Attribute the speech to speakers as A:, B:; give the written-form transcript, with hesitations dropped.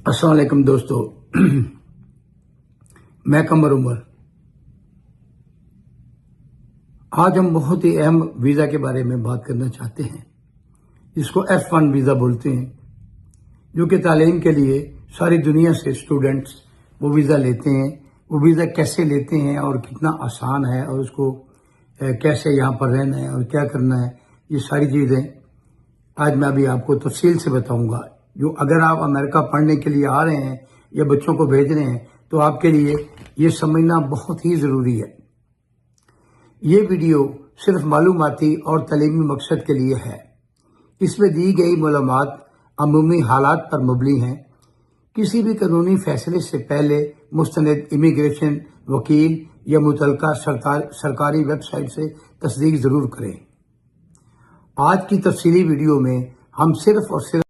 A: अस्सलाम वालेकुम दोस्तों। मैं कमर उमर। आज हम बहुत ही अहम वीज़ा के बारे में बात करना चाहते हैं, जिसको F1 वीज़ा बोलते हैं, जो कि तालीम के लिए सारी दुनिया से स्टूडेंट्स वो वीज़ा लेते हैं। वो वीज़ा कैसे लेते हैं और कितना आसान है और उसको कैसे यहाँ पर रहना है और क्या करना है, ये सारी चीज़ें आज मैं अभी आपको तफसील से बताऊंगा। जो अगर आप अमेरिका पढ़ने के लिए आ रहे हैं या बच्चों को भेज रहे हैं तो आपके लिए ये समझना बहुत ही ज़रूरी है। ये वीडियो सिर्फ मालूमाती और तालीमी मकसद के लिए है। इसमें दी गई मालूमात अमूमी हालात पर मबनी हैं। किसी भी कानूनी फैसले से पहले मुस्तनद इमिग्रेशन वकील या मुतल्लिका सरकारी वेबसाइट से तस्दीक ज़रूर करें। आज की तफसीली वीडियो में हम सिर्फ और सिर्फ